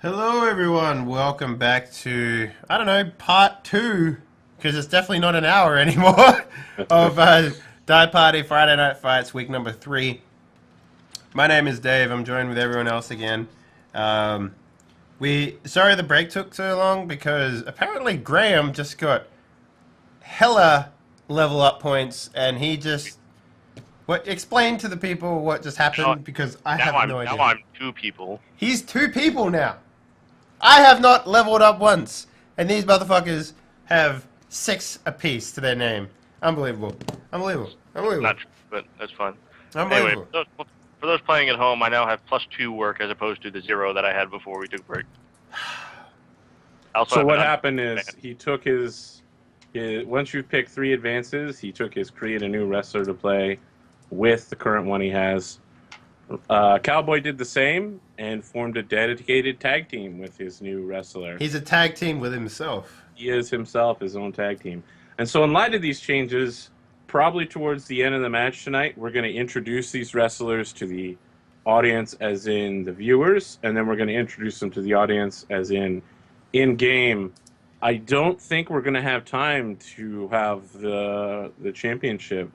Hello, everyone. Welcome back to, I don't know, part two, because it's definitely not an hour anymore, of Die Party Friday Night Fights, week number 3. My name is Dave. I'm joined with everyone else again. Um, sorry the break took so long, because apparently Graham just got hella level up points, and he just, explain to the people what just Now, happened, because I now have I'm no now idea. I'm two people. He's 2 people now. I have not leveled up once, and these motherfuckers have 6 apiece to their name. Unbelievable. Unbelievable. Not Unbelievable. true, but that's fine. Anyway, Unbelievable. for those playing at home, I now have +2 work as opposed to the 0 that I had before we took break. I also So have an what happened is man. he took his once you pick 3 advances, he took his create a new wrestler to play with the current one he has. Cowboy did the same and formed a dedicated tag team with his new wrestler. He's a tag team with himself. He is himself his own tag team. And so in light of these changes, probably towards the end of the match tonight, we're going to introduce these wrestlers to the audience as in the viewers, and then we're going to introduce them to the audience as in-game. I don't think we're going to have time to have the championship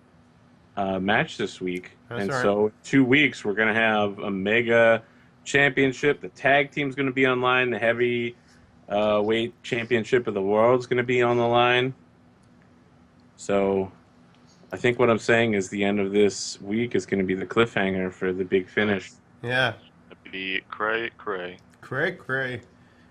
match this week. That's And all right. so 2 weeks, we're going to have a mega championship. The tag team's going to be online. The heavy weight championship of the world is going to be on the line. So I think what I'm saying is the end of this week is going to be the cliffhanger for the big finish. Yeah. That'd be cray. Cray.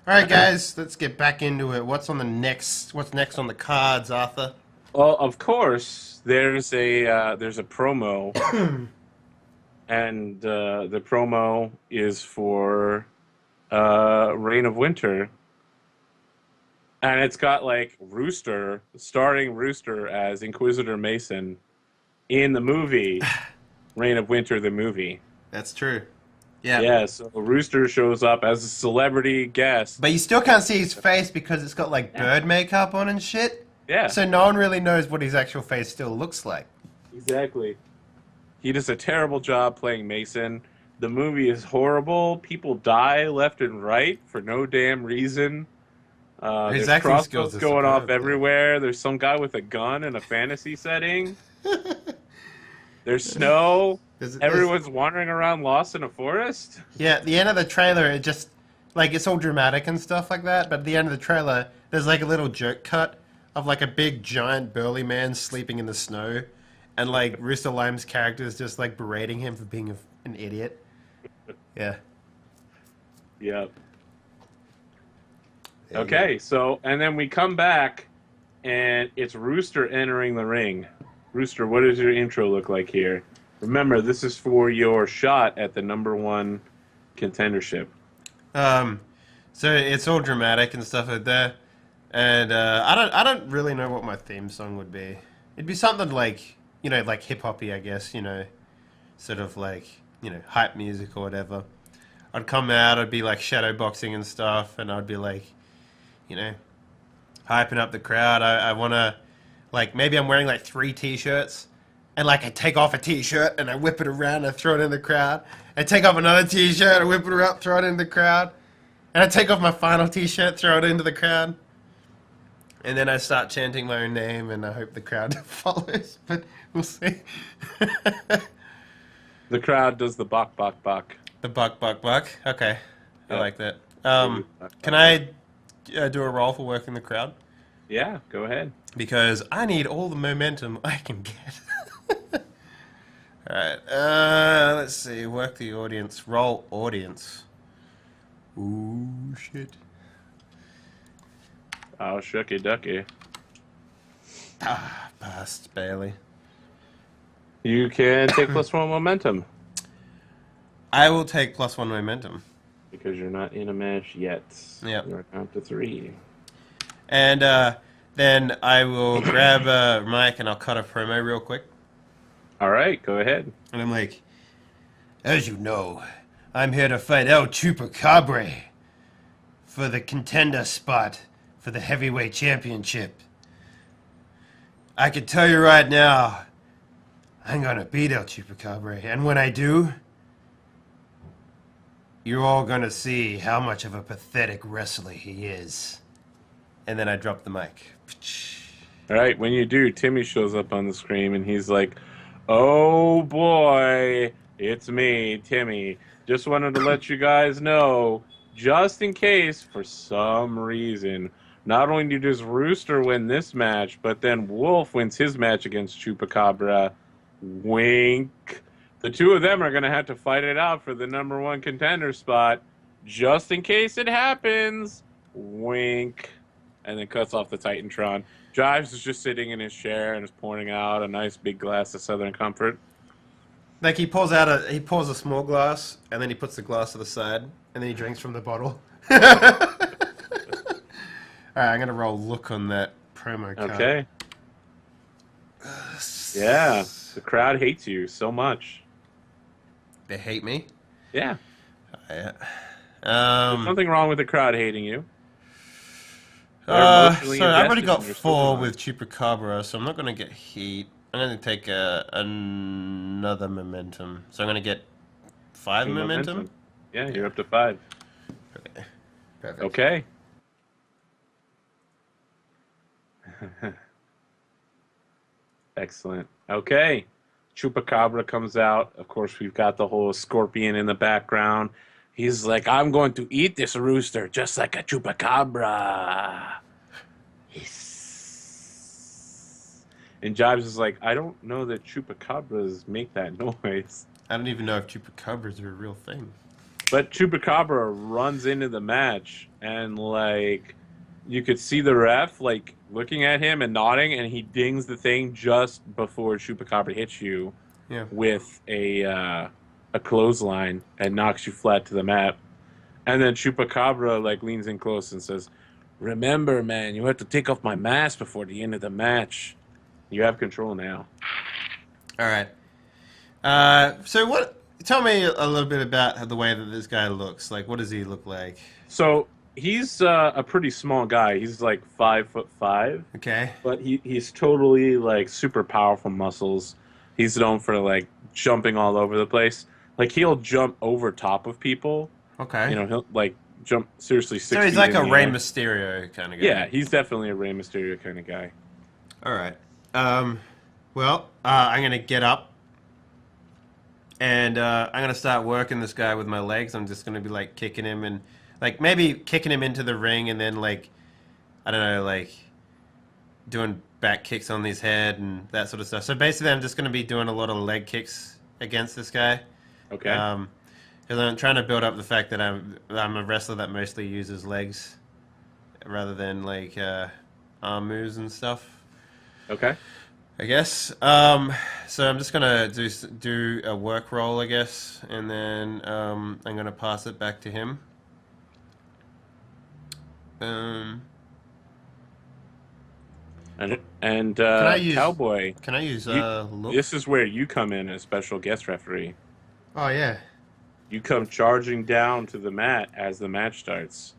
Alright, guys, let's get back into it. What's next on the cards, Arthur? Well, of course, there's a promo, and the promo is for Reign of Winter, and it's got like starring Rooster as Inquisitor Mason in the movie Reign of Winter, the movie. That's true. Yeah. Yeah, so Rooster shows up as a celebrity guest. But you still can't see his face because it's got like bird makeup on and shit. Yeah, So no one really knows what his actual face still looks like. exactly. He does a terrible job playing Mason. The movie is horrible. People die left and right for no damn reason. His There's acting skills crossbows are going off superb, though. everywhere. There's some guy with a gun in a fantasy setting. There's snow. There's- Everyone's wandering around lost in a forest. Yeah, at the end of the trailer, it just, like, it's all dramatic and stuff like that, but at the end of the trailer, there's like a little joke cut of like a big, giant, burly man sleeping in the snow, and like Rooster Lyme's character is just like berating him for being an idiot. Yeah. Yep. There you Okay, so, and then we come back, and it's Rooster entering the ring. Rooster, what does your intro look like here? Remember, this is for your shot at the #1 contendership. go. So it's all dramatic and stuff like that, and I don't really know what my theme song would be. It'd be something like, you know, like hip hoppy, I guess, you know, sort of like, you know, hype music or whatever. I'd come out, I'd be like shadow boxing and stuff, and I'd be like, you know, hyping up the crowd. I want to, like, maybe I'm wearing like 3 t-shirts, and like I take off a t-shirt and I whip it around and I throw it in the crowd. I take off another t-shirt, I whip it around, throw it in the crowd. And I take off my final t-shirt, throw it into the crowd. And then I start chanting my own name, and I hope the crowd follows, but we'll see. The crowd does the bok, bok, bok. The buck. Okay, I Yeah. like that. Can I do a roll for working the crowd? Yeah, go ahead. Because I need all the momentum I can get. Alright, let's see. Work the audience. Roll audience. Ooh, shit. Oh, shucky ducky. Ah, passed, barely. You can take +1 momentum I will take +1 momentum. because you're not in a match yet. Yep. You're count to 3. And then I will grab a mic and I'll cut a promo real quick. All right, go ahead. And I'm like, as you know, I'm here to fight El Chupacabra for the contender spot for the heavyweight championship. I can tell you right now, I'm gonna beat El Chupacabra, and when I do, You're all gonna see how much of a pathetic wrestler he is. And then I drop the mic. All right, when you do, Timmy shows up on the screen and he's like, "Oh boy, it's me, Timmy. Just wanted to let you guys know, just in case, for some reason, not only does Rooster win this match, but then Wolf wins his match against Chupacabra. Wink. The two of them are going to have to fight it out for the #1 contender spot, just in case it happens. Wink." And then cuts off the Titantron. Jives is just sitting in his chair and is pouring out a nice big glass of Southern Comfort. Like he pours a small glass, and then he puts the glass to the side, and then he drinks from the bottle. Alright, I'm gonna roll look on that promo card. Okay. Yeah, the crowd hates you so much. They hate me? Yeah. Yeah. There's nothing wrong with the crowd hating you. So I've already got 4 with Chupacabra, so I'm not going to get heat. I'm going to take another momentum. So I'm going to get 5 momentum? Yeah, you're up to 5. Okay. Perfect. Okay. Excellent. Okay. Chupacabra comes out. Of course, we've got the whole scorpion in the background. He's like, "I'm going to eat this rooster just like a chupacabra." Hiss. And Jives is like, "I don't know that chupacabras make that noise." I don't even know if Chupacabras are a real thing. But Chupacabra runs into the match, and, like, you could see the ref, like, looking at him and nodding, and he dings the thing just before Chupacabra hits you with a clothesline and knocks you flat to the mat. And then Chupacabra like leans in close and says, "Remember, man, you have to take off my mask before the end of the match. You have control now." All right. So what? Tell me a little bit about the way that this guy looks. Like, what does he look like? So he's a pretty small guy. He's like 5'5". Okay. But he's totally like super powerful muscles. He's known for like jumping all over the place. Like, he'll jump over top of people. Okay. You know, he'll, like, jump seriously 6 feet. So he's like a in the Rey air. Mysterio kind of guy. Yeah, he's definitely a Rey Mysterio kind of guy. All right. Well, I'm going to get up. And I'm going to start working this guy with my legs. I'm just going to be, like, kicking him and, like, maybe kicking him into the ring and then, like, I don't know, like, doing back kicks on his head and that sort of stuff. So basically, I'm just going to be doing a lot of leg kicks against this guy. Okay. Because I'm trying to build up the fact that I'm a wrestler that mostly uses legs rather than like arm moves and stuff. Okay. I guess. So I'm just gonna do a work roll, I guess, and then I'm gonna pass it back to him. And Can I use, Cowboy, Can I use look? this is where you come in as special guest referee. Oh yeah. You come charging down to the mat as the match starts.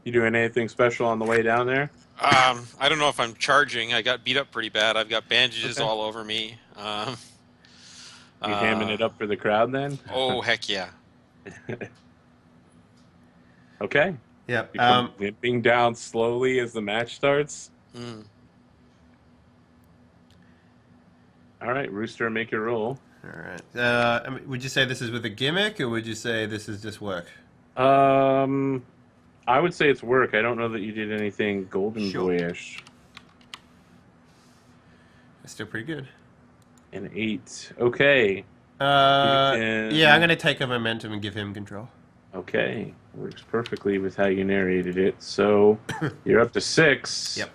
You doing anything special on the way down there? I don't know if I'm charging. I got beat up pretty bad. I've got bandages all over me. You hamming it up for the crowd then? Oh, heck yeah. Okay. Yep. You come limping down slowly as the match starts. Mm. All right, Rooster, make your roll. All right. I mean, would you say this is with a gimmick, or would you say this is just work? I would say it's work. I don't know that you did anything Golden Boy-ish. It's still pretty good. An 8. Okay. Yeah, I'm going to take a momentum and give him control. Okay. Works perfectly with how you narrated it. So you're up to 6. Yep.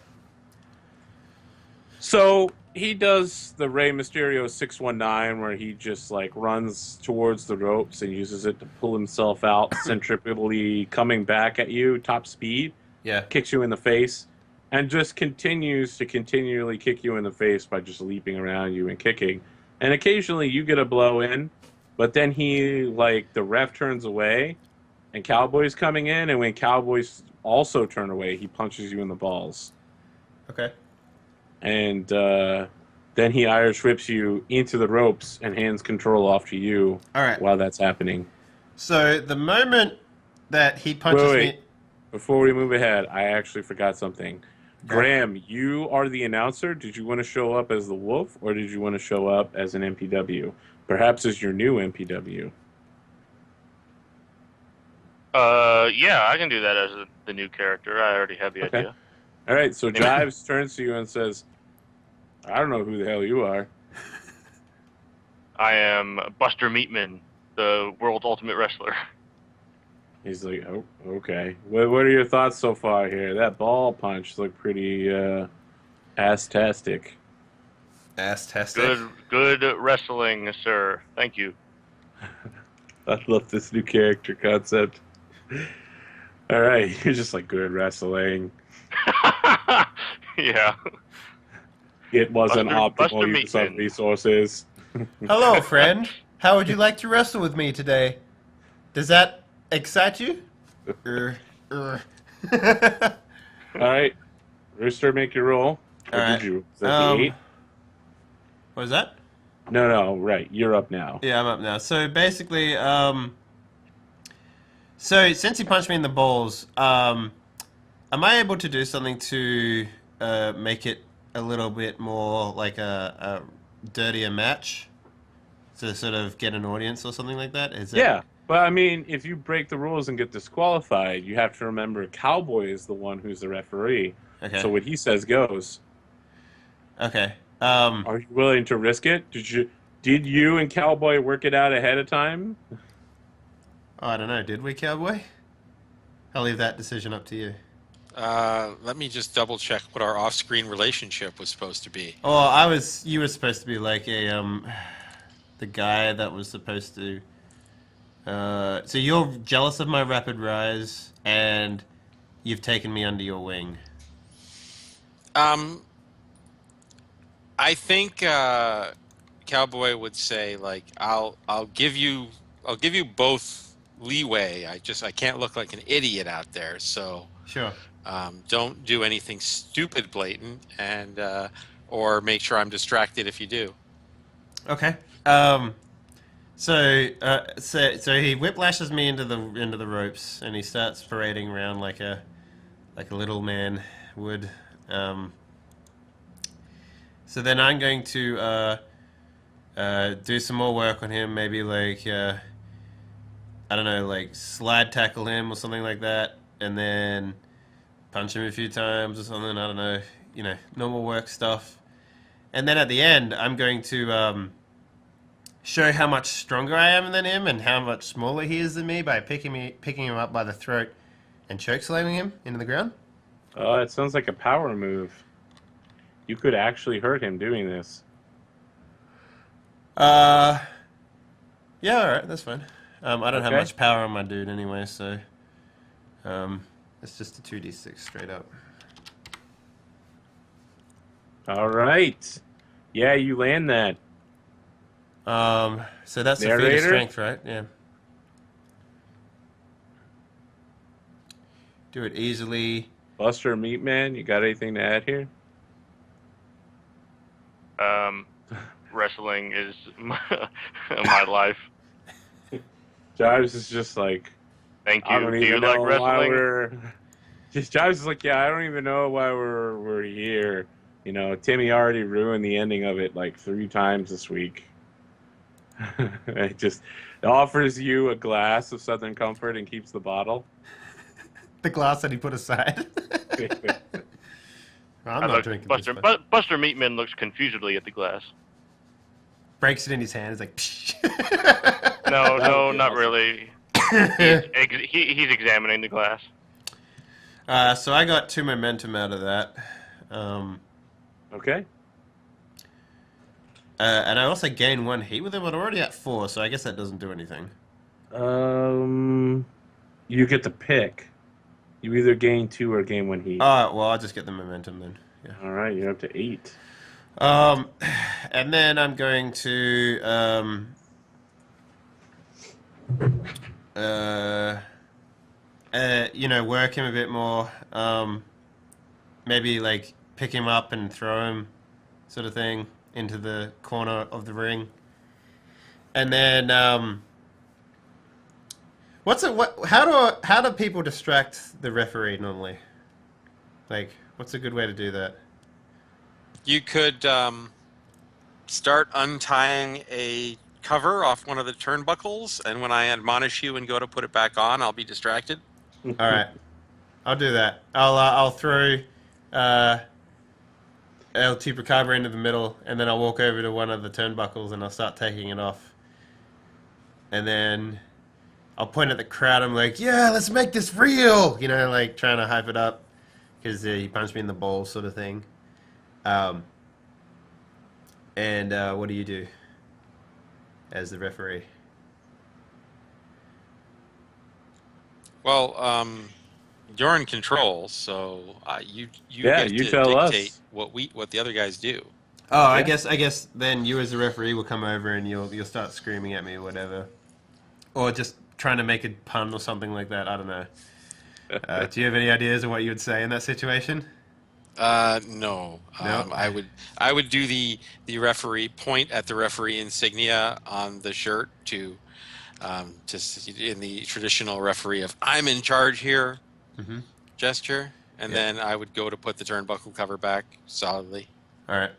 So he does the Rey Mysterio 619 where he just like runs towards the ropes and uses it to pull himself out, centripetally coming back at you, top speed. Yeah. Kicks you in the face and just continues to continually kick you in the face by just leaping around you and kicking. And occasionally you get a blow in, but then he, like, the ref turns away and Cowboy's coming in, and when Cowboys also turn away, he punches you in the balls. Okay. And then he Irish whips you into the ropes and hands control off to you. All right. While that's happening. So the moment that he punches Wait. me... Before we move ahead, I actually forgot something. Okay. Graham, you are the announcer. Did you want to show up as the wolf, or did you want to show up as an MPW? Perhaps as your new MPW. Yeah, I can do that as the new character. I already have the Okay. idea. All right, so Jives turns to you and says, I don't know who the hell you are. I am Buster Meatman, the world's ultimate wrestler. He's like, oh, okay. What are your thoughts so far here? That ball punch looked pretty ass-tastic. Ass-tastic. Good wrestling, sir. Thank you. I love this new character concept. All right, you're just like good wrestling. Yeah. It wasn't Buster optimal use of Meatman. resources. Hello, friend. How would you like to wrestle with me today? Does that excite you? All right, Rooster, make your roll. Or All right. did you? Is that the 8? What was that? No, right. You're up now. Yeah, I'm up now. So basically, so since he punched me in the balls, am I able to do something to make it a little bit more like a dirtier match to sort of get an audience or something like that? Is that... Yeah, but I mean, if you break the rules and get disqualified, you have to remember Cowboy is the one who's the referee. Okay. So what he says goes. Okay. Are you willing to risk it? Did you and Cowboy work it out ahead of time? Oh, I don't know. Did we, Cowboy? I'll leave that decision up to you. Let me just double check what our off-screen relationship was supposed to be. Oh, you were supposed to be like the guy that was supposed to, so you're jealous of my rapid rise, and you've taken me under your wing. I think Cowboy would say like I'll give you both leeway. I can't look like an idiot out there, so Sure. don't do anything stupid, blatant, and or make sure I'm distracted if you do. Okay. So he whiplashes me into the ropes, and he starts parading around like a little man would. So then I'm going to do some more work on him, maybe like I don't know, like slide tackle him or something like that, and then punch him a few times or something. I don't know, normal work stuff. And then at the end, I'm going to show how much stronger I am than him and how much smaller he is than me by picking him up by the throat and choke slamming him into the ground. Oh, it sounds like a power move. You could actually hurt him doing this. Yeah, alright, that's fine. I don't have Okay. much power on my dude anyway, so it's just a 2d6 straight up. All right. Yeah, you land that. So that's a feat of Narrator? strength, right? Yeah. Do it easily. Buster Meatman, you got anything to add here? Wrestling is my life. Jives is just like, Thank I you. don't Do even you know like why wrestling? we're. Just Jives is like, yeah, I don't even know why we're here. Timmy already ruined the ending of it like 3 times this week. It offers you a glass of Southern Comfort and keeps the bottle. The glass that he put aside. I'm not drinking Buster, this. But Buster Meatman looks confusedly at the glass. breaks it in his hand. He's like, No, not really. He's examining the glass. So I got 2 momentum out of that. Okay. And I also gained 1 heat with him, but I'm already at 4, so I guess that doesn't do anything. You get to pick. You either gain 2 or gain 1 heat. Well, I'll just get the momentum then. Yeah. All right, you're up to 8. And then I'm going to work him a bit more. Maybe like pick him up and throw him, sort of thing, into the corner of the ring. And then How do people distract the referee normally? Like, what's a good way to do that? You could start untying a cover off one of the turnbuckles, and when I admonish you and go to put it back on, I'll be distracted. All right, I'll do that. I'll throw El Chupacabra into the middle, and then I'll walk over to one of the turnbuckles and I'll start taking it off. And then I'll point at the crowd. I'm like, yeah, let's make this real. You know, like trying to hype it up because he punched me in the balls, sort of thing. And what do you do as the referee? Well, you're in control, so you Yeah, get you to tell dictate us. what the other guys do. Oh, I guess then you as the referee will come over and you'll start screaming at me or whatever, or just trying to make a pun or something like that. I don't know. Do you have any ideas of what you would say in that situation? No. No? I would do the referee, point at the referee insignia on the shirt to in the traditional referee of "I'm in charge here" gesture, and then I would go to put the turnbuckle cover back solidly. All right.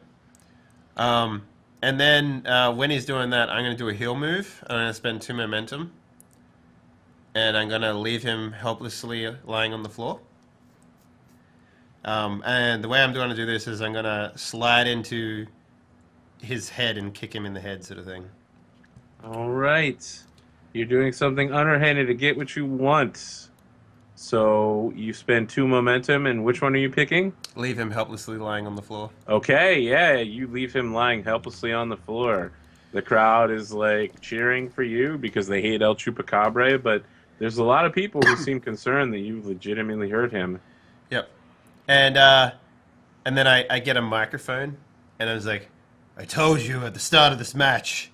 And then when he's doing that, I'm going to do a heel move. I'm going to spend 2 momentum, and I'm going to leave him helplessly lying on the floor. And the way I'm going to do this is I'm going to slide into his head and kick him in the head, sort of thing. All right. You're doing something underhanded to get what you want. So you spend 2 momentum, and which one are you picking? Leave him helplessly lying on the floor. Okay, yeah, you leave him lying helplessly on the floor. The crowd is like cheering for you because they hate El Chupacabra, but there's a lot of people who seem concerned that you legitimately hurt him. Yep. And then I get a microphone, and I was like, I told you at the start of this match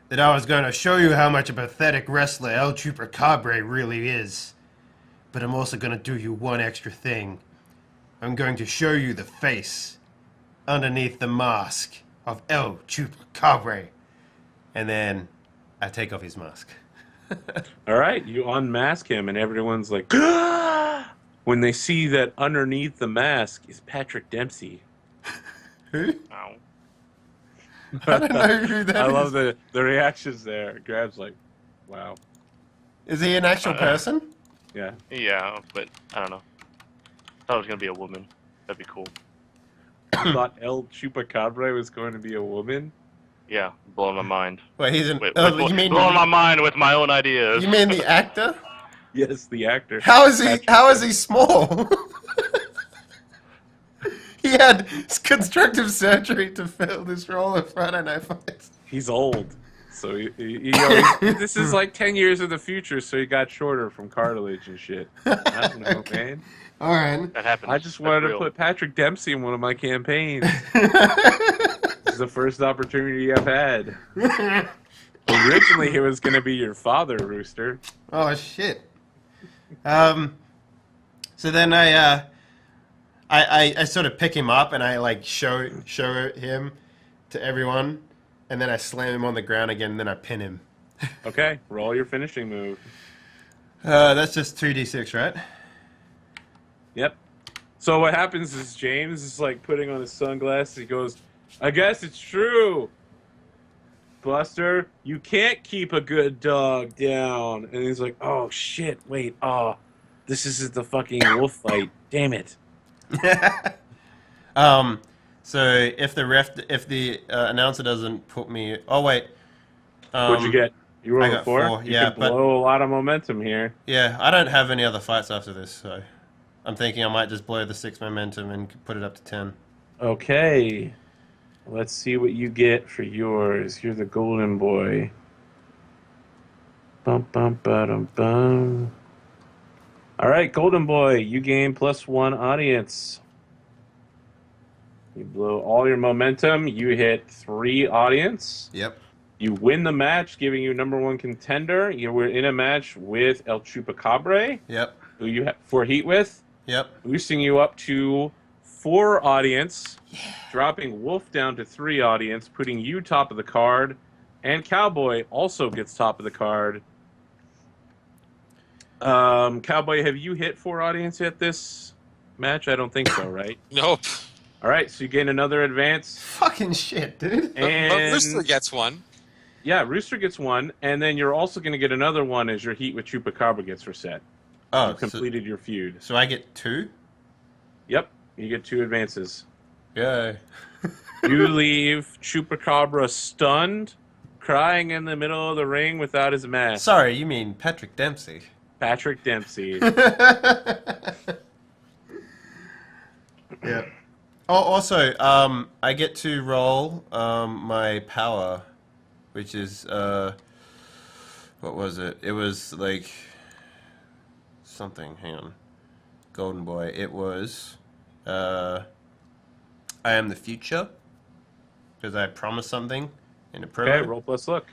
that I was going to show you how much a pathetic wrestler El Chupacabra really is. But I'm also going to do you one extra thing. I'm going to show you the face underneath the mask of El Chupacabra. And then I take off his mask. All right, you unmask him, and everyone's like, when they see that underneath the mask is Patrick Dempsey. Who? Ow. I don't know who that is. I love the reactions there. Grab's like, wow. Is he an actual person? Yeah. Yeah, but I don't know. I thought it was gonna be a woman. That'd be cool. I thought El Chupacabra was going to be a woman. Yeah, blowing my mind. Wait, he's an... Blowing my mind with my own ideas. You mean the actor? Yes, the actor. How is he small? He had constructive surgery to fill this role of Friday Night Fights. He's old. So this is like 10 years in the future, so he got shorter from cartilage and shit. I don't know, man. All right. That happens. I just wanted to put Patrick Dempsey in one of my campaigns. This is the first opportunity I've had. Originally, it was going to be your father, Rooster. Oh shit. So then I sort of pick him up and I like show him to everyone, and then I slam him on the ground again, and then I pin him. Okay, roll your finishing move. That's just 2d6, right? Yep. So what happens is James is like putting on his sunglasses. He goes, I guess it's true. Buster, you can't keep a good dog down. And he's like, oh shit, wait, this is the fucking wolf fight. Damn it. So if the announcer doesn't put me, oh wait, What'd you get? You rolled I a got 4? four, You yeah, can but- blow a lot of momentum here. yeah, I don't have any other fights after this, so I'm thinking I might just blow the 6 momentum and put it up to 10. Okay. Let's see what you get for yours. You're the golden boy. Bum bum ba-dum bum. All right, golden boy, you gain +1 audience. You blow all your momentum. You hit 3 audience. Yep. You win the match, giving you #1 contender. You were in a match with El Chupacabra, Yep. who you had 4 heat with, Yep. boosting you up to 4 audience, dropping Wolf down to 3 audience, putting you top of the card, and Cowboy also gets top of the card. Cowboy, have you hit 4 audience yet this match? I don't think so, right? Nope. All right, so you gain another advance. Fucking shit, dude. But Rooster gets one. Yeah, Rooster gets 1, and then you're also going to get another one as your heat with Chupacabra gets reset. Oh, You completed your feud. so I get 2? Yep, you get 2 advances. Yeah. You leave Chupacabra stunned, crying in the middle of the ring without his mask. Sorry, you mean Patrick Dempsey. Patrick Dempsey. Yeah. Oh, also, I get to roll my power, which is what was it? It was like something. Hang on, Golden Boy. It was I am the future because I promised something in a promo. Okay, roll plus look.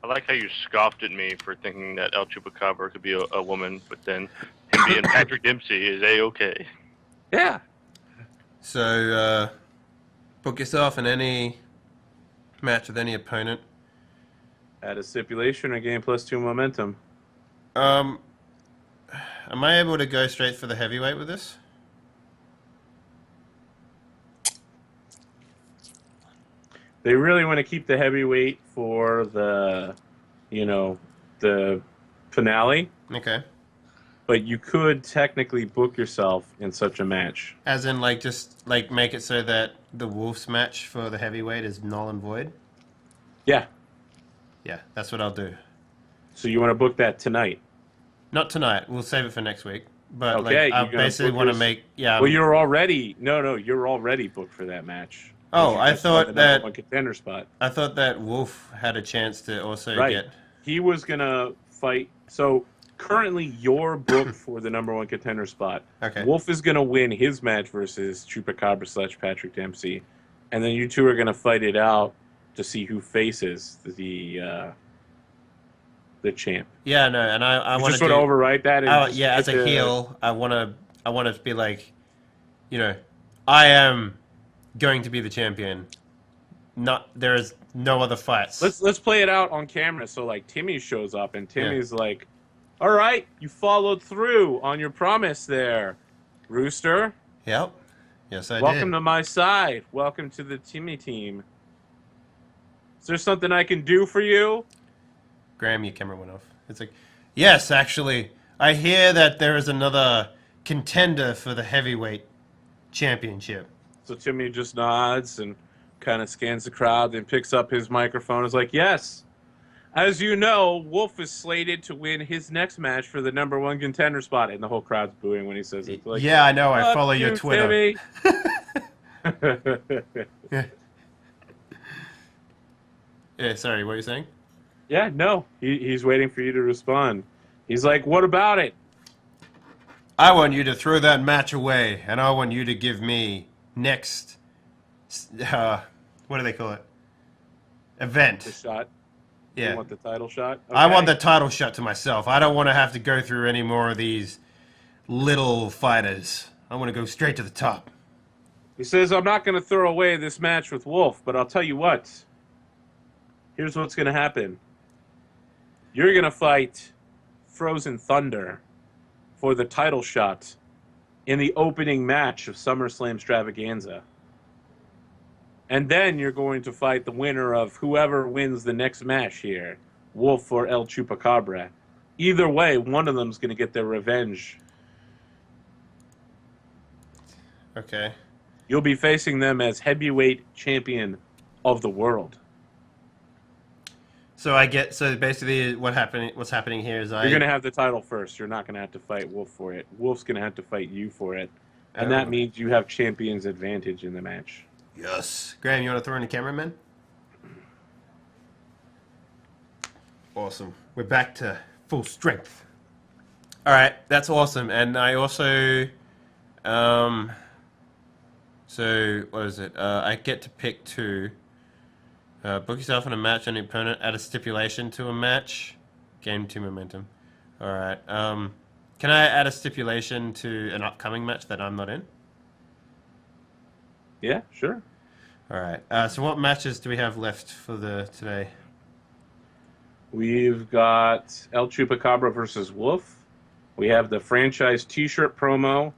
I like how you scoffed at me for thinking that El Chupacabra could be a woman, but then him being Patrick Dempsey is A-okay. Yeah. So book yourself in any match with any opponent. Add a stipulation or gain +2 momentum. Am I able to go straight for the heavyweight with this? They really want to keep the heavyweight for the, the finale. Okay. But you could technically book yourself in such a match. As in, like, just, like, make it so that the Wolves match for the heavyweight is null and void? Yeah. Yeah, that's what I'll do. So you want to book that tonight? Not tonight. We'll save it for next week. But, Okay, like, I you're gonna basically book want to yours- make... Yeah. Well, you're already... No, you're already booked for that match. Oh, You I just won thought the that... #1 contender spot. I thought that Wolf had a chance to also Right. get... He was going to fight... So, currently, you're booked for the #1 contender spot. Okay. Wolf is going to win his match versus Chupacabra / Patrick Dempsey. And then you two are going to fight it out to see who faces the champ. Yeah, no, and I You want just want to overwrite that? And just yeah, as get a the- heel, I want to be like, I am going to be the champion. There is no other fights. Let's play it out on camera. So like Timmy shows up and Timmy's like, "All right, you followed through on your promise there, Rooster. Yep. Yes, I Welcome did. to my side. Welcome to the Timmy team. Is there something I can do for you?" Graham, your camera went off. It's like, yes, actually, I hear that there is another contender for the heavyweight championship. So Timmy just nods and kind of scans the crowd, then picks up his microphone. Is like, "Yes, as you know, Wolf is slated to win his next match for the #1 contender spot." And the whole crowd's booing when he says it. Like, Yeah, I know. I "Fuck follow your you, Twitter. Timmy." Yeah, sorry, what are you saying? Yeah, no. He's waiting for you to respond. He's like, "What about it?" I want you to throw that match away, and I want you to give me next, what do they call it? Event. The shot. Yeah. You want the title shot? I want Okay. the title shot to myself. I don't want to have to go through any more of these little fighters. I want to go straight to the top. He says, "I'm not going to throw away this match with Wolf, but I'll tell you what. Here's what's going to happen. You're going to fight Frozen Thunder for the title shot in the opening match of SummerSlam Extravaganza. And then you're going to fight the winner of whoever wins the next match here, Wolf or El Chupacabra. Either way, one of them's going to get their revenge. Okay. You'll be facing them as heavyweight champion of the world." So basically what's happening here is You're going to have the title first. You're not going to have to fight Wolf for it. Wolf's going to have to fight you for it. And that means you have champion's advantage in the match. Yes. Graham, you want to throw in the cameraman? Awesome. We're back to full strength. All right, that's awesome. And I also, so what is it? I get to pick 2. Book yourself in a match on the opponent. Add a stipulation to a match. Gain 2 momentum. All right. Can I add a stipulation to an upcoming match that I'm not in? Yeah, sure. All right. So what matches do we have left for today? We've got El Chupacabra versus Wolf. We have the franchise T-shirt promo.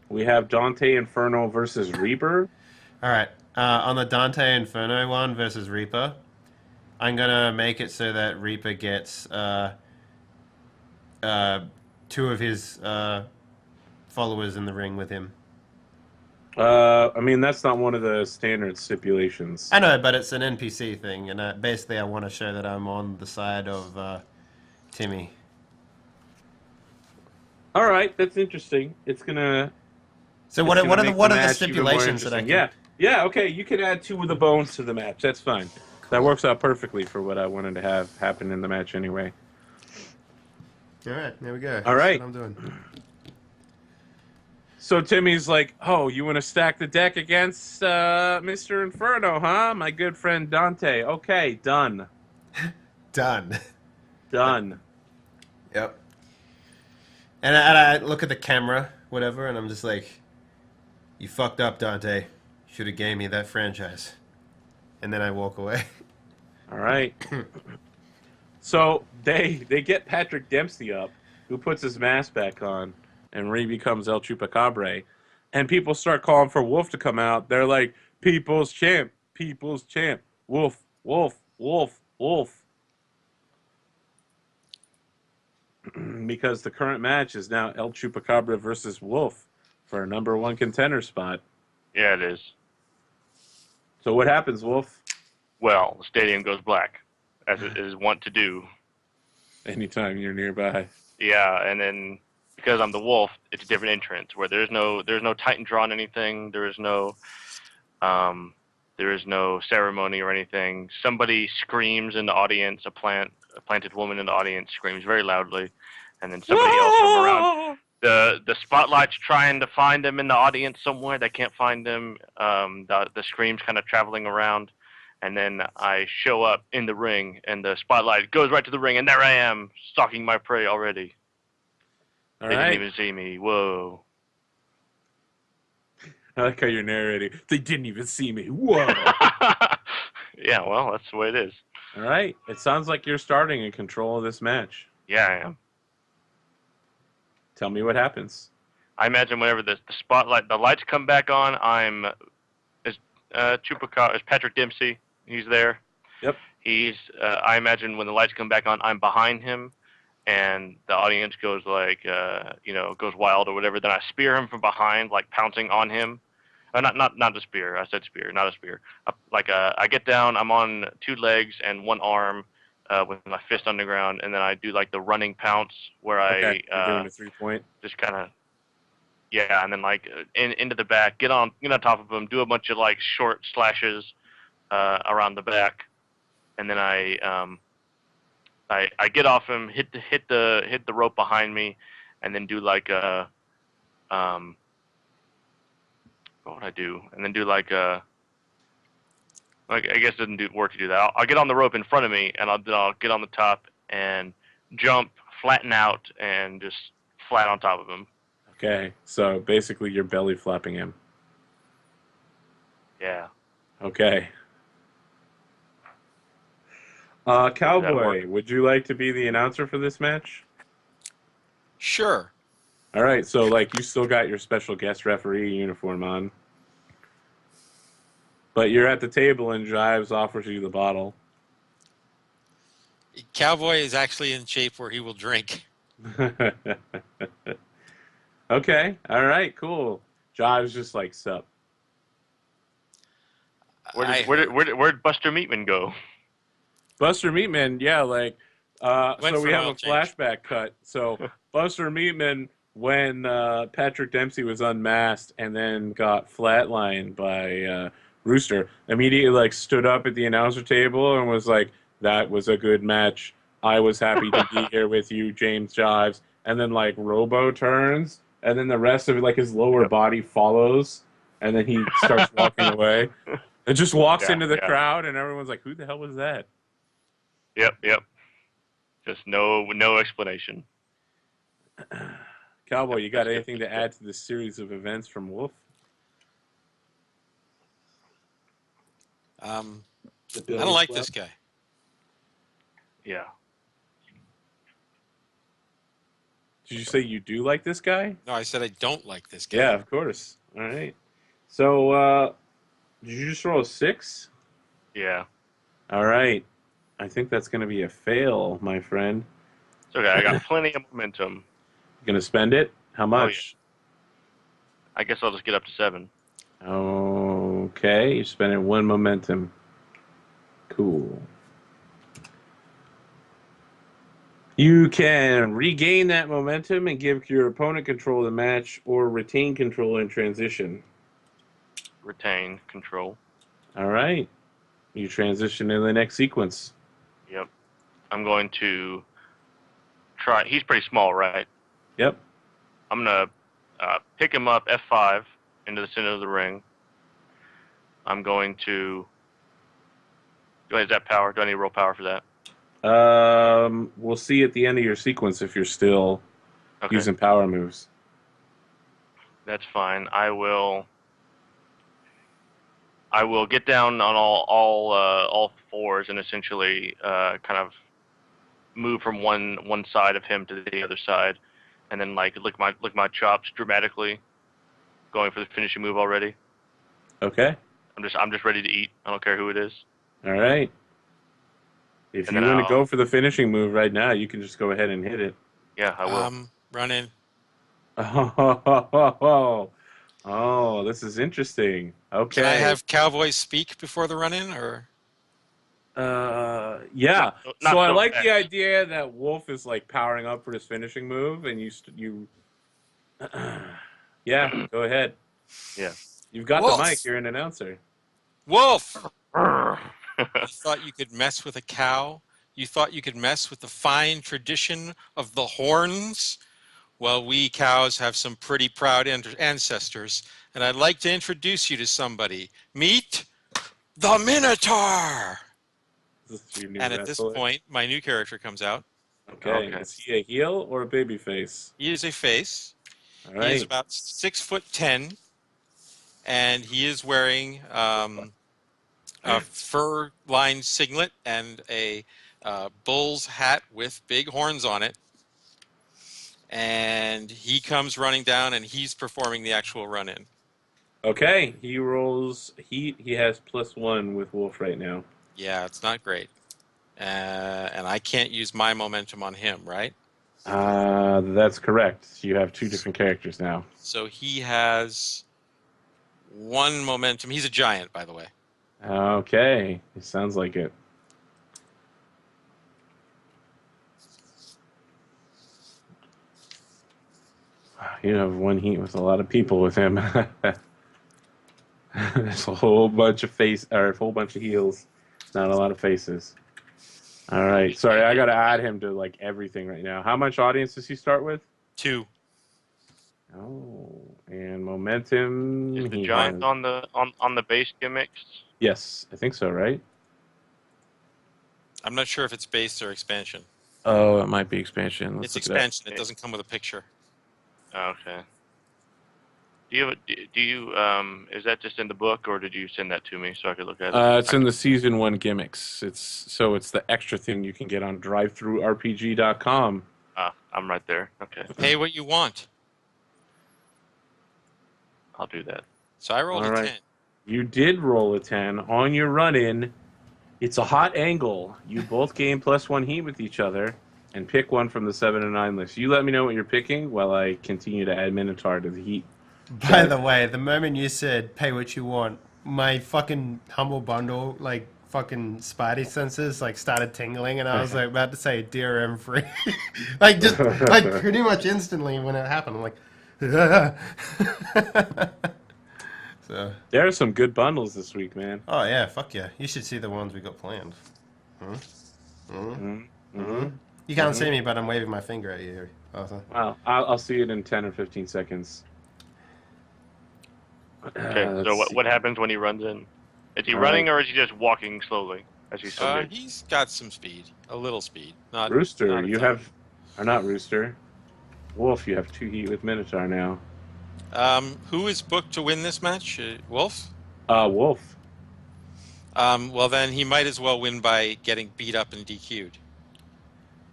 We have Dante Inferno versus Reaper. All right. On the Dante Inferno one versus Reaper, I'm gonna make it so that Reaper gets two of his followers in the ring with him. I mean, that's not one of the standard stipulations. I know, but it's an NPC thing, and basically I want to show that I'm on the side of Timmy. All right, that's interesting. It's gonna. So it's what gonna are make the match stipulations even that I more can? interesting. Yeah, okay. You can add 2 of the bones to the match. That's fine. That works out perfectly for what I wanted to have happen in the match anyway. All right, there we go. All right. That's what I'm doing. So Timmy's like, "Oh, you want to stack the deck against Mr. Inferno, huh? My good friend Dante. Okay, done. Done. Done." Yep. And I look at the camera, whatever, and I'm just like, "You fucked up, Dante. Should have gave me that franchise." And then I walk away. All right. So they get Patrick Dempsey up, who puts his mask back on, and becomes El Chupacabra. And people start calling for Wolf to come out. They're like, "People's champ, people's champ, Wolf, Wolf, Wolf, Wolf." Because the current match is now El Chupacabra versus Wolf for a #1 contender spot. Yeah, it is. So what happens, Wolf? Well, the stadium goes black, as it is wont to do. Anytime you're nearby. Yeah, and then because I'm the wolf, it's a different entrance where there's no Titan drawn anything. There is no ceremony or anything. Somebody screams in the audience. A planted woman in the audience screams very loudly, and then somebody else from around. The spotlight's trying to find them in the audience somewhere. They can't find them. The scream's kind of traveling around, and then I show up in the ring, and the spotlight goes right to the ring, and there I am, stalking my prey already. All They right. didn't even see me. Whoa. I like how you're narrating. They didn't even see me. Whoa. Yeah, well, that's the way it is. All right. It sounds like you're starting in control of this match. Yeah, I am. Tell me what happens. I imagine whenever the lights come back on, as Patrick Dempsey. He's there. Yep. I imagine when the lights come back on, I'm behind him, and the audience goes like, goes wild or whatever. Then I spear him from behind, like pouncing on him. Not a spear. I said spear, not a spear. I get down. I'm on 2 legs and 1 arm, with my fist on the ground, and then I do like the running pounce where Okay. You're doing a 3-point. just kind of, yeah, and then like into the back, get on top of him, do a bunch of like short slashes around the back, and then I get off him, hit the rope behind me, and then do like a what would I do? And then do like a, I guess it doesn't work to do that. I'll get on the rope in front of me, and I'll get on the top and jump, flatten out, and just flat on top of him. Okay. So basically you're belly flapping him. Yeah. Okay. Cowboy, would you like to be the announcer for this match? Sure. All right. So like you still got your special guest referee uniform on. But you're at the table and Jives offers you the bottle. Cowboy is actually in shape where he will drink. Okay. All right. Cool. Jives just like sup. Where'd Buster Meatman go? Buster Meatman, yeah, like so Went we for have a oil change. flashback cut. So Buster Meatman, when Patrick Dempsey was unmasked and then got flatlined by Rooster, immediately like stood up at the announcer table and was like, "That was a good match. I was happy to be here with you, James Jives." And then like Robo turns, and then the rest of it, like his lower body follows, and then he starts walking away. And just walks into the crowd, and everyone's like, "Who the hell was that?" Yep. Just no explanation. Cowboy, you got anything to add to this series of events from Wolf? I don't like this guy. Yeah. Did you say you do like this guy? No, I said I don't like this guy. Yeah, of course. All right. So, did you just roll a 6? Yeah. All right. I think that's going to be a fail, my friend. It's okay. I got plenty of momentum. You going to spend it? How much? I guess I'll just get up to 7. Okay, you're spending 1 momentum. Cool. You can regain that momentum and give your opponent control of the match or retain control in transition. Retain control. All right. You transition to the next sequence. Yep. I'm going to try. He's pretty small, right? Yep. I'm going to pick him up F5 into the center of the ring. I'm going to... Is that power? Do I need to roll power for that? We'll see at the end of your sequence if you're still using power moves. That's fine. I will get down on all fours and essentially kind of move from one side of him to the other side, and then like lick my chops dramatically, going for the finishing move already. Okay. I'm just ready to eat. I don't care who it is. All right. If you want to go for the finishing move right now, you can just go ahead and hit it. Yeah, I will. Run in. Oh, this is interesting. Okay. Can I have Cowboy speak before the run-in, or? Yeah. Not So I so like fast. the idea that Wolf is like powering up for his finishing move, and you. Yeah, go ahead. Yeah. You've got Wolf! the mic. You're an announcer. Wolf! You thought you could mess with a cow? You thought you could mess with the fine tradition of the horns? Well, we cows have some pretty proud ancestors, and I'd like to introduce you to somebody. Meet the Minotaur! Is this your new And at this wrestler? point, my new character comes out. Okay. Okay. Is he a heel or a baby face? He is a face. All He is right. about 6'10", and he is wearing a fur-lined singlet and a bull's hat with big horns on it. And he comes running down, and he's performing the actual run-in. Okay. He rolls. He has +1 with Wolf right now. Yeah, it's not great. And I can't use my momentum on him, right? That's correct. You have 2 different characters now. So he has 1 momentum. He's a giant, by the way. Okay. It sounds like it. You have 1 heat with a lot of people with him. There's a whole bunch of heels, not a lot of faces. All right, sorry, I got to add him to like everything right now. How much audience does he start with? 2. Oh, and momentum. Is the he giant has- on the base gimmicks? Yes, I think so. Right? I'm not sure if it's base or expansion. Oh, it might be expansion. It's expansion. It doesn't come with a picture. Okay. Do you is that just in the book, or did you send that to me so I could look at it? It's in the season 1 gimmicks. It's the extra thing you can get on drivethrurpg.com. I'm right there. Okay, Pay what you want. I'll do that. So I rolled All a right. 10. You did roll a 10 on your run-in. It's a hot angle. You both gain +1 heat with each other, and pick one from the 7 and 9 list. You let me know what you're picking while I continue to add Minotaur to the heat. By the way, the moment you said pay what you want, my fucking Humble Bundle, like, fucking spidey senses, like, started tingling, and I was, like, about to say DRM free. Like, just, like, pretty much instantly when it happened. I'm like, so. There are some good bundles this week, man. Oh, yeah, fuck yeah. You should see the ones we got planned. You can't see me, but I'm waving my finger at you, Arthur. Well, I'll see it in 10 or 15 seconds. Okay, so let's see. what happens when he runs in? Is he All running, or is he just walking slowly as he's so big? He's got some speed, a little speed. Not Rooster, not a you ton. have... Or not Rooster. Wolf, you have 2 heat with Minotaur now. Who is booked to win this match? Wolf? Wolf. Well, then he might as well win by getting beat up and DQ'd.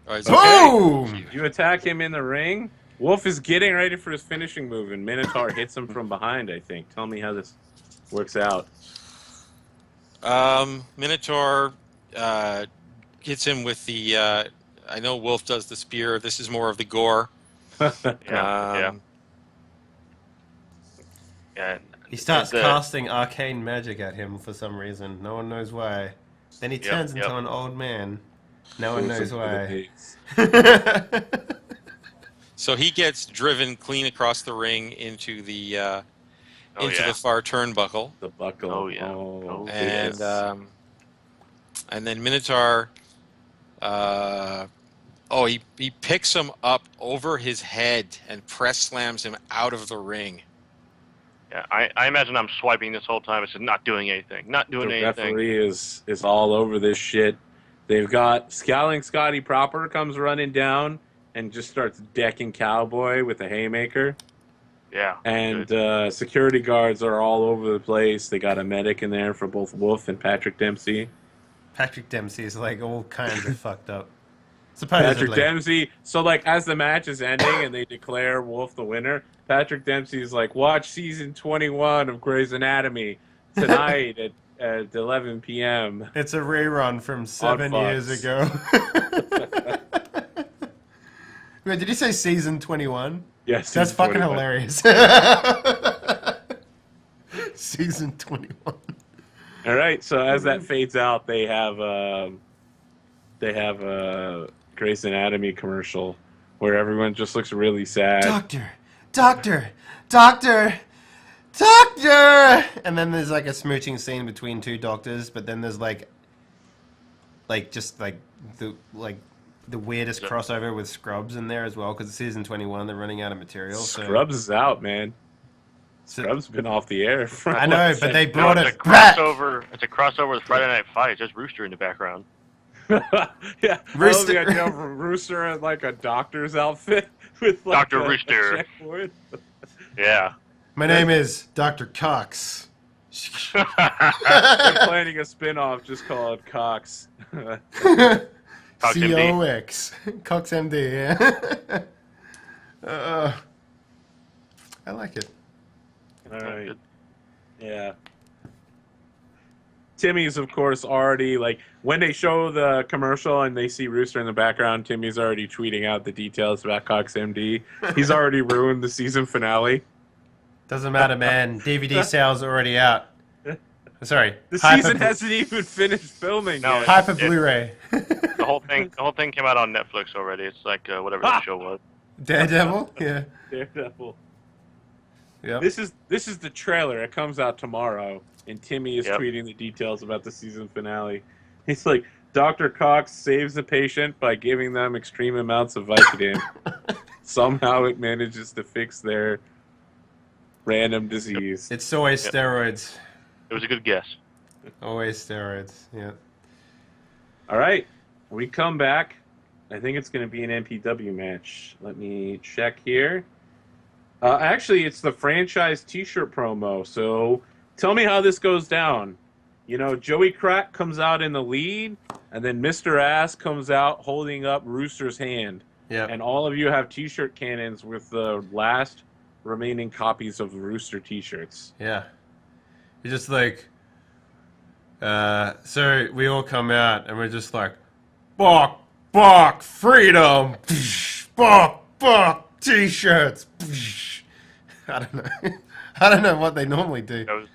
Or is Boom! You attack him in the ring, Wolf is getting ready for his finishing move, and Minotaur hits him from behind, I think. Tell me how this works out. Minotaur hits him with the. I know Wolf does the spear. This is more of the gore. Yeah. He starts casting arcane magic at him for some reason. No one knows why. Then he turns into an old man. No one knows why. So he gets driven clean across the ring into the the far turnbuckle. The buckle. Oh yeah. Oh, and then Minotaur. He picks him up over his head and press slams him out of the ring. Yeah, I imagine I'm swiping this whole time. It's not doing anything. Not doing anything. The referee is all over this shit. They've got Scowling Scotty proper comes running down and just starts decking Cowboy with a haymaker. Yeah. And security guards are all over the place. They got a medic in there for both Wolf and Patrick Dempsey. Patrick Dempsey is like all kinds of fucked up. Supposedly. Patrick Dempsey. So like as the match is ending and they declare Wolf the winner, Patrick Dempsey's like, watch season 21 of Grey's Anatomy tonight at 11 p.m. It's a rerun from 7 years ago. Wait, did you say season 21? Yes. That's fucking hilarious. Season 21. All right, so as that fades out, they have a Grey's Anatomy commercial where everyone just looks really sad. Doctor! And then there's like a smooching scene between two doctors, but then there's like the weirdest crossover with Scrubs in there as well, because it's season 21, they're running out of material. Scrubs is out, man. Scrubs been off the air. I know, but they brought it back. It's a crossover with Friday Night Fights. There's Rooster in the background. Yeah, Rooster. I love the idea of Rooster in like a doctor's outfit with like Dr. Rooster. Yeah. My name is Dr. Cox. They're planning a spin-off just called Cox. C-O-X. Cox MD, yeah. I like it. All right. Yeah. Timmy's, of course, already, like, when they show the commercial and they see Rooster in the background, Timmy's already tweeting out the details about Cox MD. He's already ruined the season finale. Doesn't matter, man. DVD sales are already out. Sorry. The season hasn't even finished filming yet. Hyper Blu-ray. The whole thing came out on Netflix already. It's like whatever the show was. Daredevil? Yeah. Daredevil. Yep. This is the trailer. It comes out tomorrow, and Timmy is tweeting the details about the season finale. He's like, Dr. Cox saves the patient by giving them extreme amounts of Vicodin. Somehow it manages to fix their random disease. It's always steroids. It was a good guess. Always steroids, yeah. All right, we come back. I think it's going to be an MPW match. Let me check here. Actually, it's the franchise T-shirt promo. So tell me how this goes down. You know, Joey Crack comes out in the lead, and then Mr. Ass comes out holding up Rooster's hand. Yeah. And all of you have T-shirt cannons with the last remaining copies of the Rooster T-shirts. Yeah. You're just like, so we all come out, and we're just like, Bok, freedom! Bok, T-shirts! I don't know. I don't know what they normally do.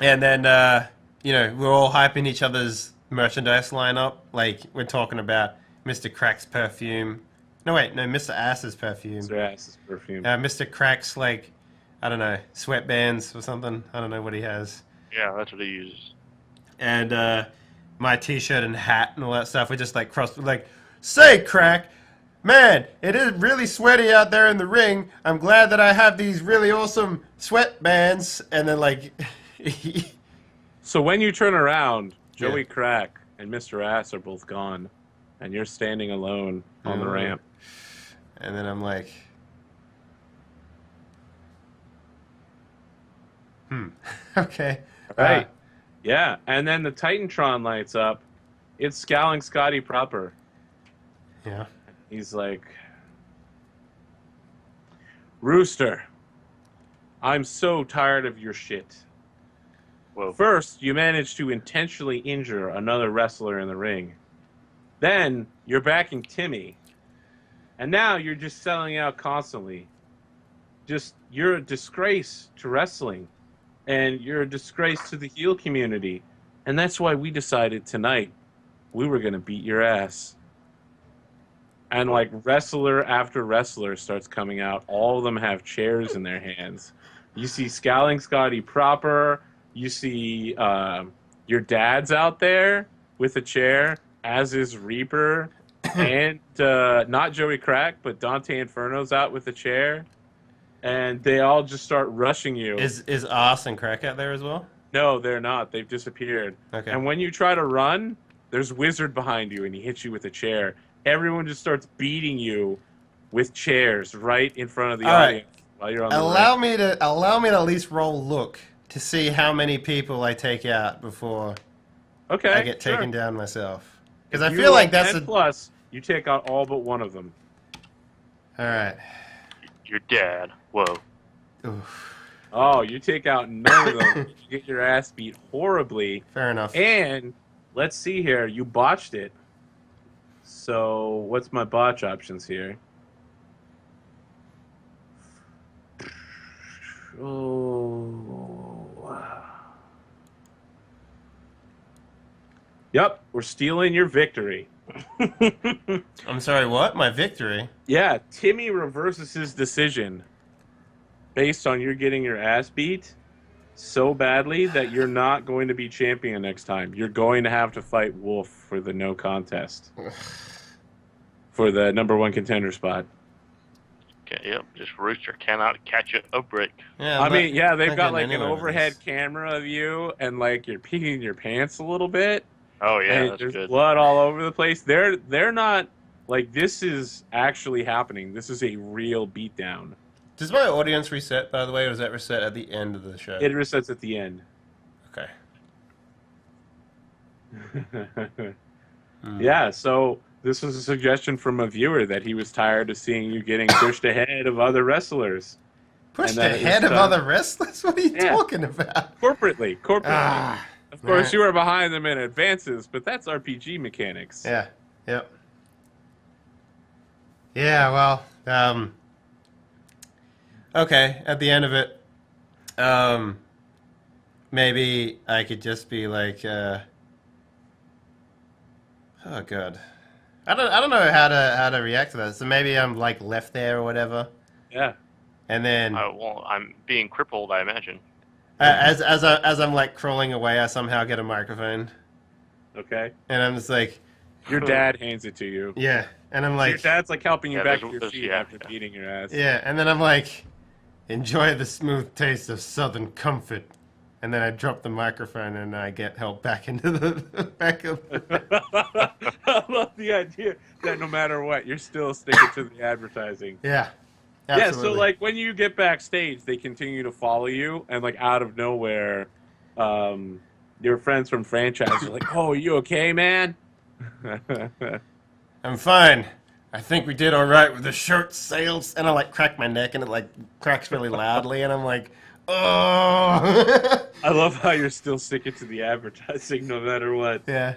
And then, we're all hyping each other's merchandise lineup. Like, we're talking about Mr. Crack's perfume. No, Mr. Ass's perfume. Mr. Ass's perfume. Mr. Crack's, like, I don't know, sweatbands or something. I don't know what he has. Yeah, that's what he uses. And my T-shirt and hat and all that stuff. We just, like, say, Crack, man, it is really sweaty out there in the ring. I'm glad that I have these really awesome sweatbands. And then, like... So when you turn around, Joey Crack and Mr. Ass are both gone, and you're standing alone on the ramp. And then I'm like, okay. Right. Yeah, and then the Titantron lights up. It's Scowling Scotty proper. Yeah. He's like, Rooster, I'm so tired of your shit. Whoa. First, you managed to intentionally injure another wrestler in the ring. Then, you're backing Timmy. And now you're just selling out constantly. You're a disgrace to wrestling. And you're a disgrace to the heel community. And that's why we decided tonight we were going to beat your ass. And like wrestler after wrestler starts coming out. All of them have chairs in their hands. You see Scowling Scotty proper. You see your dad's out there with a chair, as is Reaper. And not Joey Crack, but Dante Inferno's out with a chair. And they all just start rushing you. Is Arse and Crack out there as well? No, they're not. They've disappeared. Okay. And when you try to run, there's Wizard behind you, and he hits you with a chair. Everyone just starts beating you with chairs right in front of the audience while you're on the ring. Allow me to at least roll look to see how many people I take out before I get taken down myself. Because I feel like that's 10 plus. You take out all but one of them. All right. Your dad. Whoa. Oof. Oh, you take out none of them. You get your ass beat horribly. Fair enough. And let's see here. You botched it. So what's my botch options here? Oh. Yep, we're stealing your victory. I'm sorry, what? My victory? Yeah, Timmy reverses his decision based on you getting your ass beat so badly that you're not going to be champion next time. You're going to have to fight Wolf for the no contest. For the #1 contender spot. Okay, yep, just Rooster cannot catch a brick. Yeah, I mean, yeah, they've got getting like an anywhere with overhead this. camera of you and like you're peeing your pants a little bit. Oh yeah, And that's there's good. blood all over the place. They're not like this is actually happening. This is a real beatdown. Does my audience reset, by the way, or does that reset at the end of the show? It resets at the end. Okay. Yeah, so this was a suggestion from a viewer that he was tired of seeing you getting pushed ahead of other wrestlers. Pushed And that it was ahead of time- other wrestlers? What are you talking about? Corporately. Ah, Of course, right. you were behind them in advances, but that's RPG mechanics. Yeah. Yep. Yeah, well, okay, at the end of it, maybe I could just be like, oh god. I don't know how to react to that. So maybe I'm like left there or whatever. Yeah. And then Well, I'm being crippled, I imagine. as I'm like crawling away, I somehow get a microphone. Okay. And I'm just like, Your dad hands it to you. yeah. And I'm So like, your dad's like helping you Yeah, back there's- to your there's- feet yeah, after yeah. beating your ass. yeah. And then I'm like, enjoy the smooth taste of Southern comfort. And then I drop the microphone and I get helped back into the back of. I love the idea that no matter what, you're still sticking to the advertising. Yeah. Yeah, Absolutely. so like when you get backstage, they continue to follow you, and like out of nowhere, your friends from franchise are like, "Oh, you okay, man?" I'm fine. I think we did all right with the shirt sales. And I like crack my neck and it like cracks really loudly. And I'm like, oh. I love how you're still sticking to the advertising no matter what. Yeah.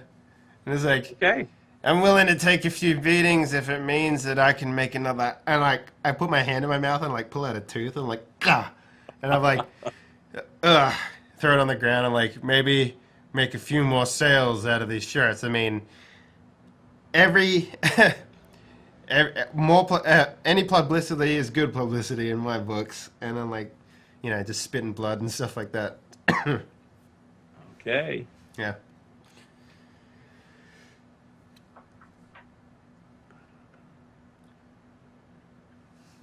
And it's like, Okay. I'm willing to take a few beatings if it means that I can make another. And like, I put my hand in my mouth and like pull out a tooth. And I'm like, gah. And I'm like, ugh. Throw it on the ground. I'm like, maybe make a few more sales out of these shirts. I mean, any publicity is good publicity in my books. And I'm like, just spitting blood and stuff like that. Okay. Yeah.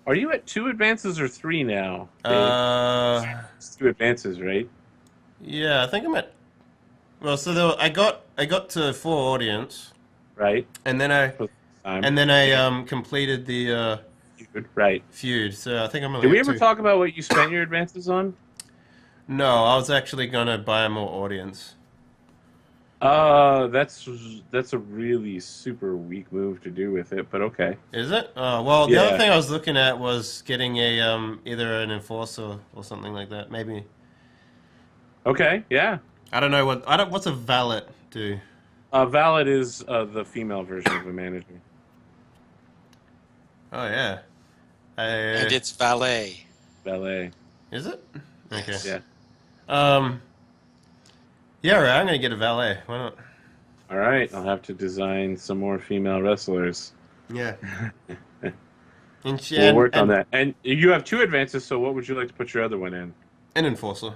Are you at 2 advances or 3 now? It's 2 advances, right? Yeah, I think I'm at. Well, so I got to 4 audience, Right. and then I completed the Right. feud. So I think I'm. Only Did we at ever 2. talk about what you spent your advances on? No, I was actually gonna buy more audience. That's a really super weak move to do with it, but okay. Is it? Well, the other Yeah. thing I was looking at was getting a either an enforcer or something like that. Maybe Okay, yeah. I don't know what. What's a valet do? Valid is the female version of a manager. Oh yeah. And it's valet. Ballet. Is it? Okay. Yes. Yeah. Yeah, right. I'm gonna get a valet. Why not? All right, I'll have to design some more female wrestlers. Yeah. And she, We'll work on and that. And you have 2 advances, so what would you like to put your other one in? an enforcer.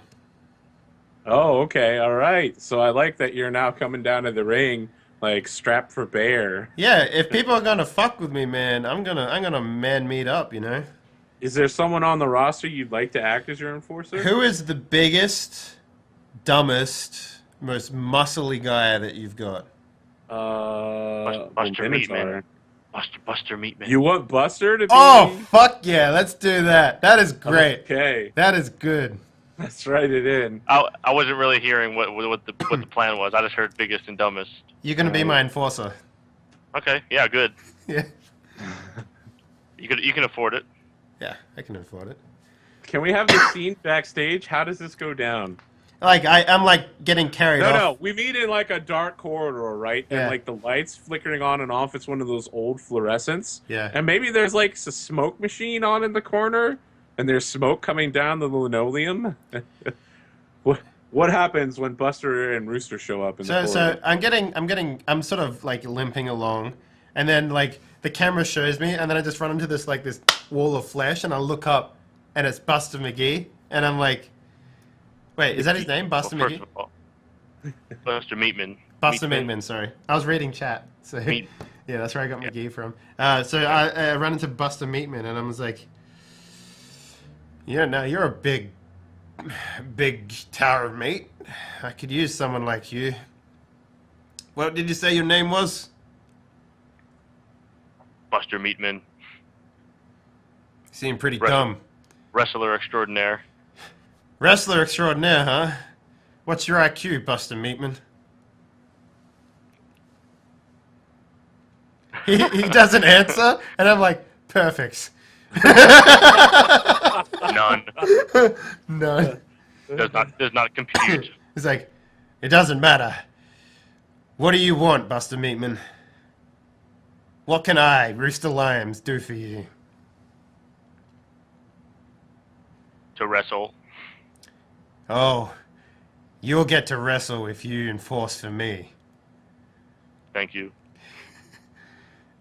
Oh, okay, all right. So I like that you're now coming down to the ring like strapped for bear. Yeah. If people are gonna fuck with me, man, I'm gonna man meet up. You know. Is there someone on the roster you'd like to act as your enforcer? Who is the biggest, dumbest, most muscly guy that you've got? Buster Minotaur. Meatman. Buster Meatman. You want Buster to be? Oh fuck yeah! Let's do that. That is great. Okay, That is good. let's write it in. I wasn't really hearing what the plan was. I just heard biggest and dumbest. You're gonna be my enforcer. Okay, yeah, good. Yeah. You can afford it. Yeah, I can afford it. Can we have the scene backstage? How does this go down? Like I'm like getting carried off. No, we meet in like a dark corridor, right? Yeah. And like the lights flickering on and off. It's one of those old fluorescents. Yeah. And maybe there's like a smoke machine on in the corner, and there's smoke coming down the linoleum. What happens when Buster and Rooster show up in the So corridor? I'm sort of like limping along, and then like the camera shows me, and then I just run into this wall of flesh, and I look up, and it's Buster McGee, and I'm like, wait, is that his name, Buster Well, first McGee? of all, Buster Meatman. Buster Meatman, sorry. I was reading chat. So Meat. yeah, that's where I got Yeah. McGee from. So I ran into Buster Meatman, and I was like, yeah, now you're a big tower of meat. I could use someone like you. What did you say your name was? Buster Meatman. You seem pretty Right. dumb. Wrestler extraordinaire. Wrestler extraordinaire, huh? What's your IQ, Buster Meatman? He doesn't answer, and I'm like, perfect. None. No. Does not compute. He's like, it doesn't matter. What do you want, Buster Meatman? What can I, Rooster Lymes, do for you? To wrestle. Oh, you'll get to wrestle if you enforce for me. Thank you.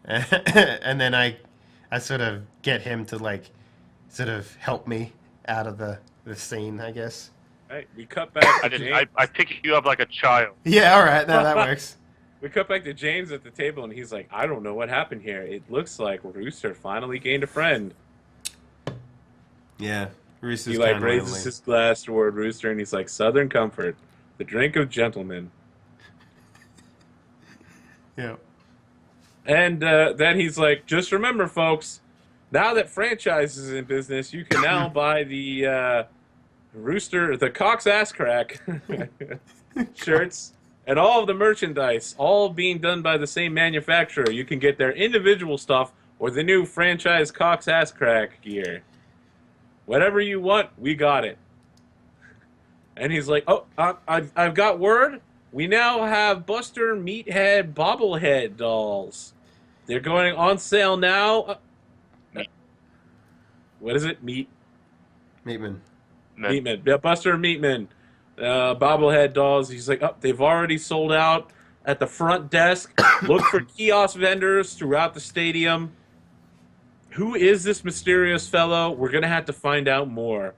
And then I sort of get him to like sort of help me out of the scene, I guess. Right, we cut back. I To just James. I pick you up like a child. Yeah, all right, no, that works. We cut back to James at the table, and he's like, "I don't know what happened here. It looks like Rooster finally gained a friend." Yeah, Rooster's He like kinda raises lonely. his glass toward Rooster, and he's like, "Southern Comfort, the drink of gentlemen." Yeah. And then he's like, "Just remember, folks, now that franchise is in business, you can now buy the Rooster, the Cox Ass Crack shirts, and all of the merchandise, all being done by the same manufacturer. You can get their individual stuff or the new franchise Cox Ass Crack gear. Whatever you want, we got it." And he's like, "Oh, I've got word. We now have Buster Meathead bobblehead dolls. They're going on sale now." What is it? Meatman. Meatman. Yeah, Buster Meatman. Bobblehead dolls. He's like, "Oh, they've already sold out at the front desk. Look for kiosk vendors throughout the stadium." Who is this mysterious fellow? We're going to have to find out more.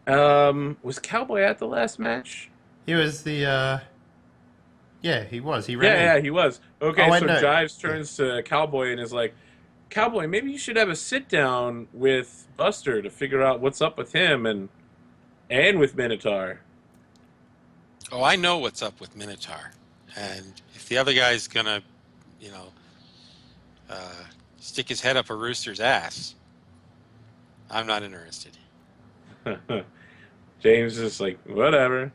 Was Cowboy at the last match? He was the, yeah, he was. He ran in. Yeah, he was. Okay, Oh, I so know. Jives turns to Cowboy and is like, "Cowboy, maybe you should have a sit-down with Buster to figure out what's up with him and with Minotaur." Oh, I know what's up with Minotaur, and if the other guy's gonna, stick his head up a rooster's ass, I'm not interested. James is like, "Whatever."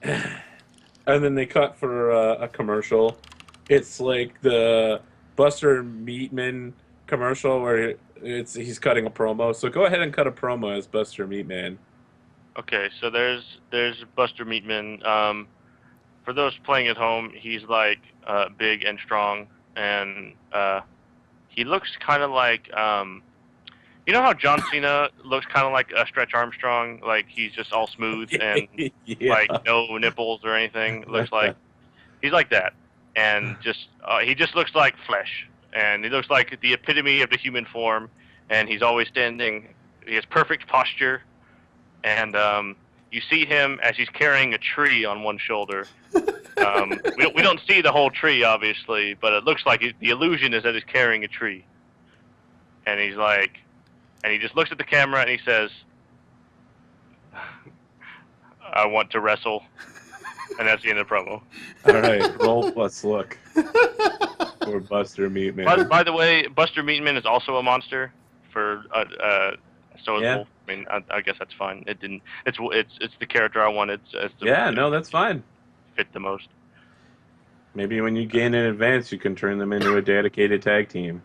And then they cut for a commercial. It's like the Buster Meatman commercial where he's cutting a promo. So go ahead and cut a promo as Buster Meatman. Okay, so there's Buster Meatman. For those playing at home, he's like big and strong, and he looks kind of like you know how John Cena looks kind of like Stretch Armstrong, like he's just all smooth and like no nipples or anything. Looks like he's like that, and just he just looks like flesh, and he looks like the epitome of the human form, and he's always standing. He has perfect posture, and you see him as he's carrying a tree on one shoulder. We don't see the whole tree, obviously, but it looks like the illusion is that he's carrying a tree. And he's like, and he just looks at the camera and he says, "I want to wrestle," and that's the end of the promo. All right, roll plus look for Buster Meatman. By the way, Buster Meatman is also a monster. So is Yeah. Wolf. I mean, I guess that's fine. It didn't. It's the character I wanted. Yeah, no, that's fine. Fit the most. Maybe when you gain in advance, you can turn them into a dedicated tag team.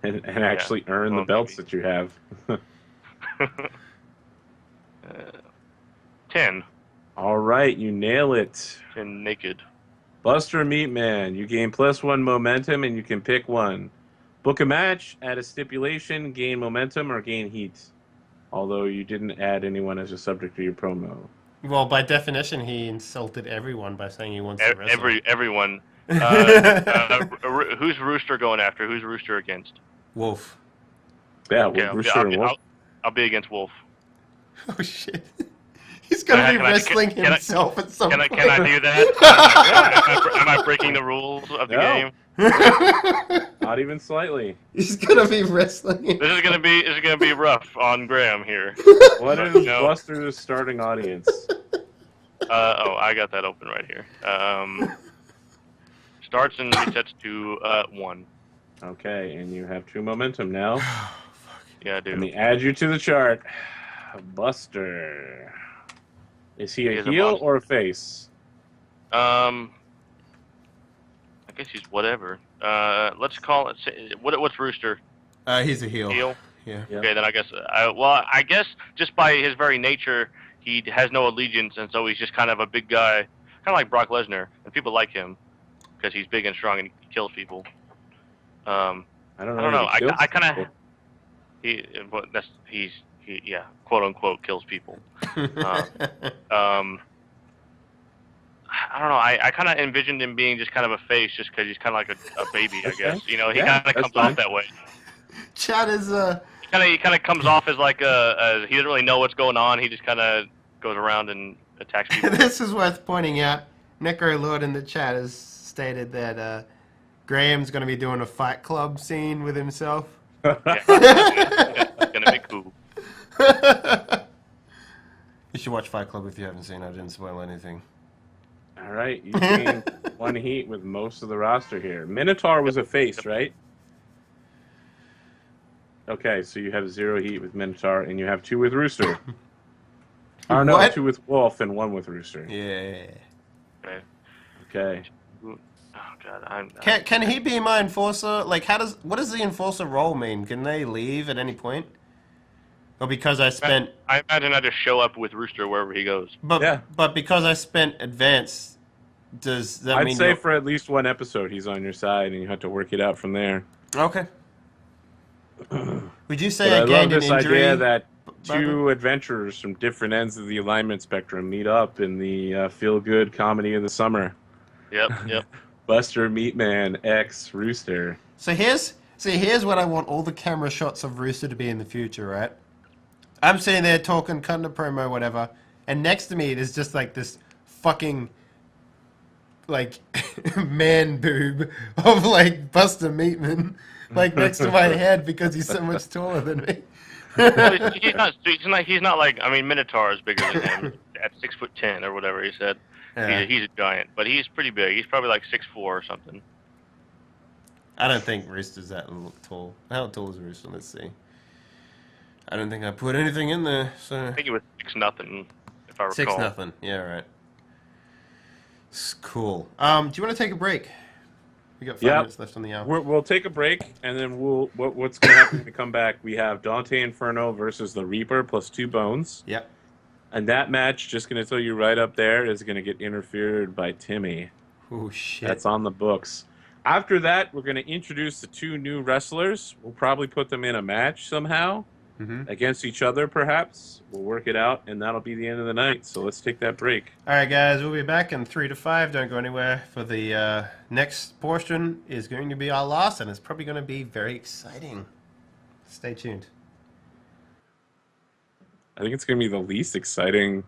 And actually earn the belts that you have. 10. All right, you nail it. 10 naked. Buster Meatman, you gain +1 momentum and you can pick one. Book a match, add a stipulation, gain momentum, or gain heat. Although you didn't add anyone as a subject to your promo. Well, by definition, he insulted everyone by saying he wants to wrestle. Everyone. Who's Rooster going after? Who's Rooster against? Wolf. Yeah, Okay, Rooster and Wolf. I'll be against Wolf. Oh, shit. He's going to be wrestling himself at some point. Can I do that? Am I breaking the rules of the game? Not even slightly. He's going to be wrestling himself. This is gonna be rough on Graham here. What is Buster's starting audience? I got that open right here. Starts and resets to 1. Okay, and you have 2 momentum now. Yeah, I do. Let me add you to the chart. Buster. Is he a heel or a face? I guess he's whatever. Let's call it. What's Rooster? He's a heel. Heel. Yeah. Okay, then I guess. I guess just by his very nature, he has no allegiance, and so he's just kind of a big guy, kind of like Brock Lesnar, and people like him because he's big and strong and he kills people. I don't know. I kind of. He's quote unquote kills people. I don't know. I kind of envisioned him being just kind of a face, just because he's kind of like a baby, I guess. You know, he kind of comes off that way. Chad is He kind of comes off as like he doesn't really know what's going on. He just kind of goes around and attacks people. This is worth pointing out. Necro Lord in the chat has stated that Graham's going to be doing a Fight Club scene with himself. It's gonna be cool. You should watch Fight Club if you haven't seen it. I didn't spoil anything. All right, you gained 1 heat with most of the roster here. Minotaur was a face, right? Okay, so you have 0 heat with Minotaur, and you have 2 with Rooster. Or no, What? 2 with Wolf and 1 with Rooster. Yeah. Okay. Oh God, Can he be my enforcer? Like, what does the enforcer role mean? Can they leave at any point? Or because I spent... I imagine I just show up with Rooster wherever he goes. But because I spent advance, does that mean... I'd say for at least 1 episode he's on your side, and you have to work it out from there. Okay. Would you say I gained love this an injury? idea that 2 adventurers from different ends of the alignment spectrum meet up in the feel-good comedy of the summer. Yep. Buster Meatman X Rooster. So here's what I want all the camera shots of Rooster to be in the future, right? I'm sitting there talking, cutting a promo, whatever, and next to me there's just like this fucking like man boob of like Buster Meatman, like next to my head because he's so much taller than me. Well, he's not like, I mean, Minotaur is bigger than him at 6'10" or whatever he said. Yeah. He's a giant, but he's pretty big. He's probably like 6'4" or something. I don't think Rooster's that tall. How tall is Rooster? Let's see. I don't think I put anything in there. So I think he was 6-0, if I recall. 6-0. Yeah, right. Cool. Do you want to take a break? We got 5 minutes left on the hour. We'll take a break, and then what's going to happen when we come back? We have Dante Inferno versus the Reaper plus 2 bones. Yep. And that match, just going to tell you right up there, is going to get interfered by Timmy. Oh, shit. That's on the books. After that, we're going to introduce the 2 new wrestlers. We'll probably put them in a match somehow. Against each other, perhaps. We'll work it out, and that'll be the end of the night. So let's take that break. All right, guys, we'll be back in 3 to 5. Don't go anywhere. For the next portion is going to be our last, and it's probably going to be very exciting. Stay tuned. I think it's going to be the least exciting